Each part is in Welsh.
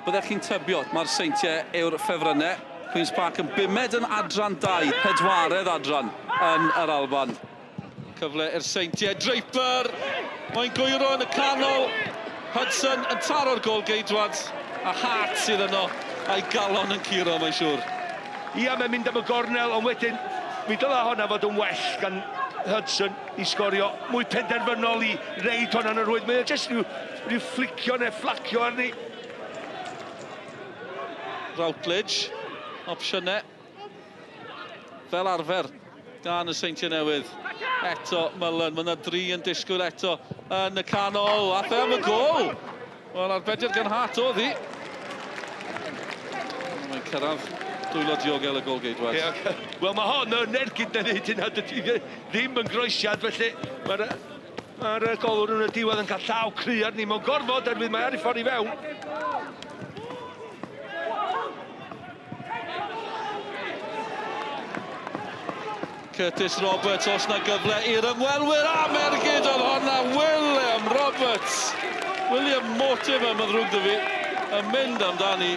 byddech chi'n tybio, mae'r Seintiau yw'r ffefrynnau. Queen's Park yn bumed yn adran 2, pedwaredd adran yn yr Alban. Cyfle i'r Seintiau, Draper, mae'n gwyro yn y canol. Hudson yn taro'r gol geidwad, a Hart sydd yno, a'i galon yn curo, mae'n siŵr. Ia, mae'n mynd am y gornel, ond wedyn, mi dylai honna fod yn well gan Hudson i sgorio mwy penderfynol i reid honna yn yr rwyd. Mae'n jyst rhyw flicio neu flacio arni. Routledge, opsiynau. Fel arfer, gan y Seintiau Newydd. Eto, Mullen, mae yna 3 yn disgwyl eto yn y canol. A fe am y gol! Wel, arbediad gan Hart oedd hi. Mae'n cyrraedd dwylo diogel y gol geidwad. Wel, mae hon yn ergyd na ddweud hynna, dydy ddim yn groesiad, felly mae'r golwr yn y diwedd yn cael llaw cry arni. Mae'n gorfod arwydd mae ar ei ffordd i fewn. Curtis Roberts, os na gyfle i'r ymwelwyr am ergyd oedd honna, William Roberts. William Motive yma ddrwg dy fi, yn mynd amdani.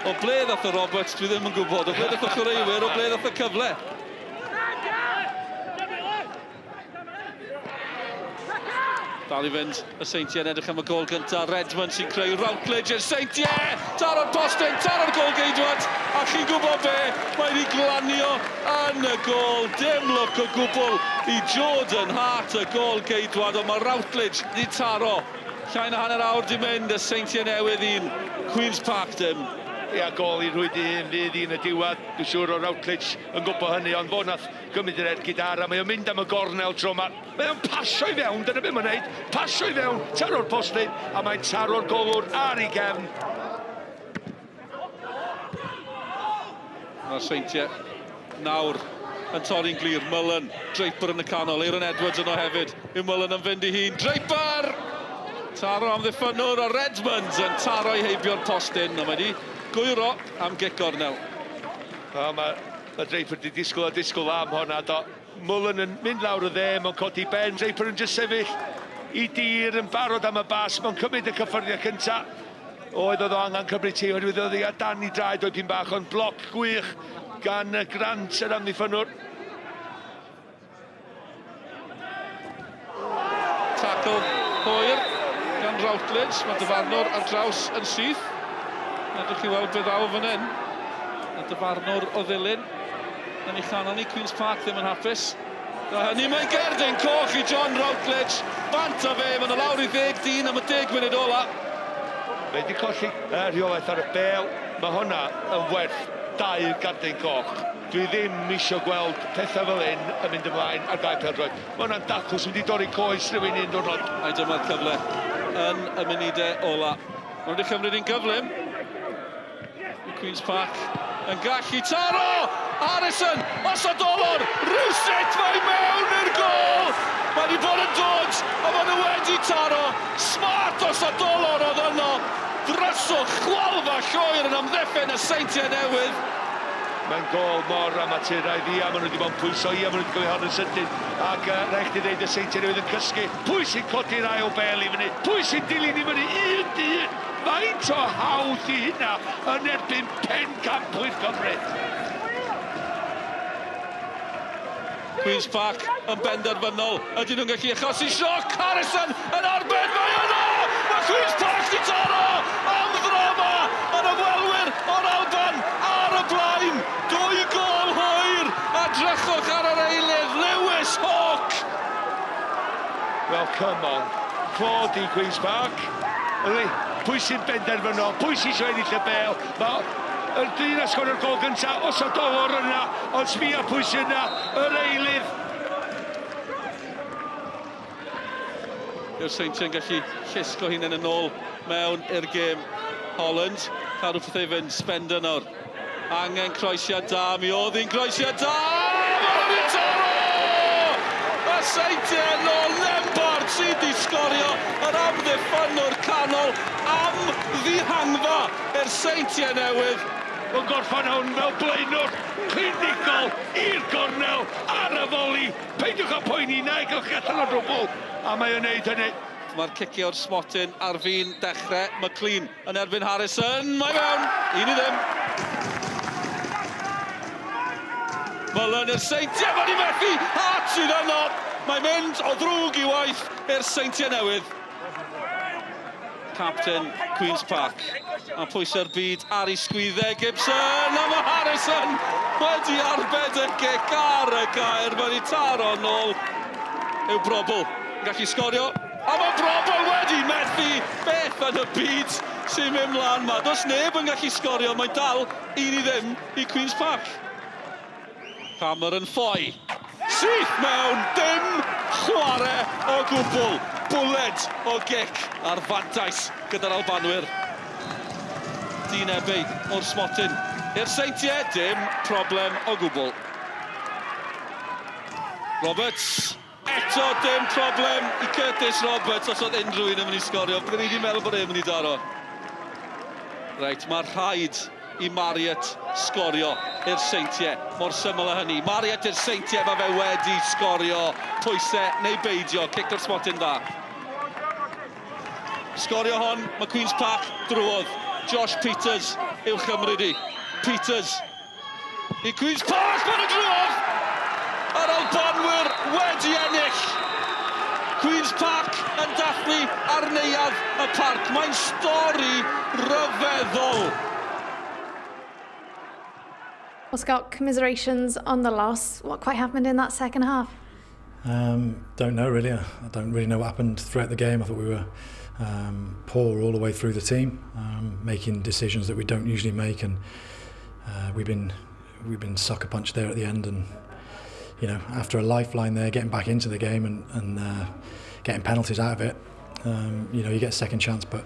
O ble ddath y Roberts, dwi ddim yn gwybod. O ble ddath y chwaraewyr, o ble ddath y cyfle. Dal i fynd, y Seintiau'n edrych am y gol gyntaf. Redmond sy'n creu Routledge i'r Seintiau. Taro'r postyn, taro'r gol geidwad. A chi'n gwybod be, mae wedi glanio yn y gol. Dim look o gwbl i Jordan Hart, y gol geidwad. Ond mae Routledge wedi taro. Llai na hanner awr di mynd, y Seintiau Newydd 1, Queen's Park dim. Ia, gol i rwyd i un fydd un y diwedd. Dwi'n siŵr o Routledge yn gwybod hynny, ond fo nath gymryd yr ergyd ara. Mae o'n mynd am y gornel tro yma. Mae o'n pasio i fewn, dyna beth mae'n neud. Pasio i fewn, taro'r postyn, a mae'n taro'r golwr ar ei gefn. Mae'r Seintiau nawr yn torri'n glir. Mullen, Draper yn y canol, Aaron Edwards yno hefyd. Yw Mullen yn fynd i hun. Draper! Taro am ddiffynwr, a Redmond yn taro i heibio'r postyn. A mae di gwyro am gic gornel. Mae Draper wedi disgwyl am honna. Mullen yn mynd lawr o dde, mae'n codi ben. Draper yn jyst sefyll i dir yn barod am y bas. Mae'n cymryd y cyffyrddiau cyntaf. Oedd o angen cymryd ti, oedd oedd ei dan i draed oed pyn bach, ond bloc gwych gan Grant yr amddiffynwr. Tackle hwyr gan Routledge. Mae dyfarnwr ar draws yn syth. Edrych chi weld beth ddaw fan hyn. Y dyfarnwr o ddilyn. Yn ei chanol ni, Queen's Park ddim yn hapus. A hynny mae'n gerdyn coch i John Routledge. Bant a fe, mae'n o lawr i 10 dyn am y 10 munud ola. Mae wedi colli rheolaeth ar y bel. Mae hwnna yn werth 2 gardyn coch. Dwi ddim eisiau gweld pethau fel hyn yn mynd ymlaen ar 2 pêl-droed. Mae hwnna'n dacl sy'n wedi dorri coes rhywun un diwrnod. A dyma'r cyfle yn y munudau ola. Mae wedi chymryd un gyflym. Queen's Park yn gallu taro! Harrison, osod olor, rwsut mae mewn i'r gol! Mae wedi bod yn dod, a mae nhw wedi taro. Smart osod olor oedd yno. Dryswch, chwalfa llwyr yn amddiffyn y Seintiau Newydd. Mae'n gol mor amaturaidd i, a maen nhw wedi bod yn pwyso i, a maen nhw wedi gofio hon yn sydyn. Ac rhaid chdi ddeud y Seintiau Newydd yn cysgu. Pwy sy'n codi'r ail bel i fyny? Pwy sy'n dilyn i fyny? Un dyn! Faint o hawdd i hynna yn erbyn pencampwyr Cymru. Queen's Park yn benderfynol. Ydyn nhw'n gallu achosi sioc. Harrison yn arbed. Mae yno! Mae Queen's Park di taro am ddrama yn ymwelwyr o'r Alban ar y blaen. 2 gol hwyr a drychwch ar yr eilydd. Lewis Hawke. Well, come on. Claude i Queen's Park. Pwy sy'n benderfynol, pwy sy'n eisiau ennill y bel. Mae'r dyn a sgorio'r gol gyntaf, os o dolor yna, ond sbia pwy sy'n yna, yr eilydd. Yw'r Seintiau'n gallu llusgo hunain yn ôl mewn i'r gêm. Holland, cadw pethau fynd, Spender nawr. Angen croesiad da, mi oedd hi'n croesiad da! Mae nhw'n taro! Y Seintiau yn ôl, Lempart sydd wedi sgorio yr amddiffynwr canol am ddihangfa i'r Seintiau Newydd. Mae'n gorffan hwn fel blaenwr clinigol i'r gornel ar y foli. Peidiwch â poeni, na i gael allan o drwbl. A mae o'n neud hynny. Mae'r cicio o'r smotyn ar fin dechrau. McLean yn erbyn Harrison. Mae mewn. 1-0. Mullen i'r Seintiau. Mae'n i methu. Hart sydd yno. Mae'n mynd o ddrwg i waith i'r Seintiau Newydd. Captain Queen's Park. A pwysau'r byd ar ei sgwyddau. Gibson. A mae Harrison wedi arbed y gic ar y gair. Mae'n i taro nôl. Yw Brobl. Gallu sgorio. A mae Brobl wedi methu beth yn y byd sy'n mynd mlaen yma. Does neb yn gallu sgorio, mae dal 1-0 i Queen's Park. Hammer yn ffoi. Syth mewn, dim chwarae o gwbl. Bwled o gic ar fantais gyda'r Albanwyr. Dinebau o'r smotyn. I'r Seintiau, dim problem o gwbl. Roberts. Eto dim problem i Curtis Roberts os oedd unrhyw un yn mynd i sgorio. Byddwn ni wedi meddwl bod e'n mynd i daro. Reit, mae rhaid i Marriott sgorio i'r Seintiau. Mor syml â hynny. Marriott i'r Seintiau, mae fe wedi sgorio. Pwysau neu beidio, cic o'r smotyn dda. Sgorio hon, mae Queen's Park drwodd. Josh Peters i'w chymryd i. Peters i Queen's Park, mae'n drwodd! Yr Albanwyr wedi ennill. Queen's Park yn dathlu ar neuadd y parc. Mae'n stori ryfeddol. Well, Scott, commiserations on the loss. What quite happened in that second half? Don't know really. I don't really know what happened throughout the game. I thought we were poor all the way through the team, making decisions that we don't usually make, and we've been sucker punched there at the end. And you know, after a lifeline there, getting back into the game and getting penalties out of it, you know, you get a second chance, but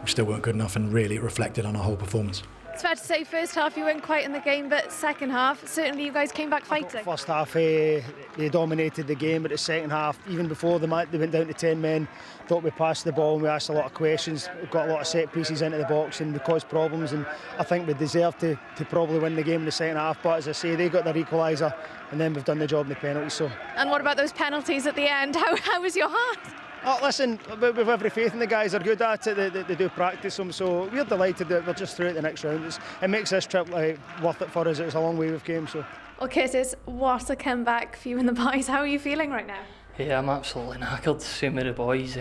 we still weren't good enough, and really it reflected on our whole performance. It's fair to say first half you weren't quite in the game, but second half, certainly you guys came back fighting. First half they dominated the game, but the second half, even before the match, they went down to 10 men, thought we passed the ball and we asked a lot of questions, we got a lot of set pieces into the box and we caused problems, and I think we deserved to probably win the game in the second half, but as I say, they got their equaliser and then we've done the job in the penalties. So. And what about those penalties at the end? How was your heart? Oh, listen, we've every faith in the guys. They're good at it, they do practice them, so we're delighted that we're just through at the next round. It makes this trip worth it for us. It's a long way we've came. So. Well, Curtis, what a comeback for you and the boys. How are you feeling right now? Yeah, I'm absolutely knackered. Same with the boys.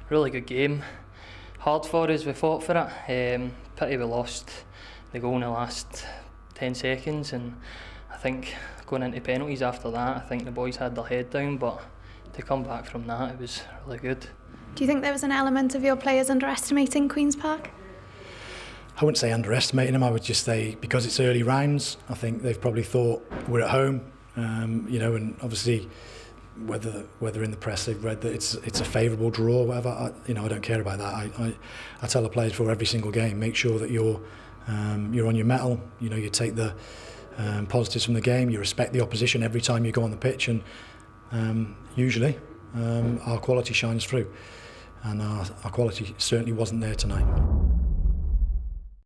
Really good game. Hard for us, we fought for it. Pity we lost the goal in the last 10 seconds, and I think going into penalties after that, I think the boys had their head down, but to come back from that, it was really good. Do you think there was an element of your players underestimating Queen's Park? I wouldn't say underestimating them, I would just say because it's early rounds, I think they've probably thought we're at home, you know, and obviously whether in the press they've read that it's a favourable draw or whatever, I don't care about that. I tell the players before every single game, make sure that you're on your mettle, you know, you take the positives from the game, you respect the opposition every time you go on the pitch, and usually our quality shines through, and our quality certainly wasn't there tonight.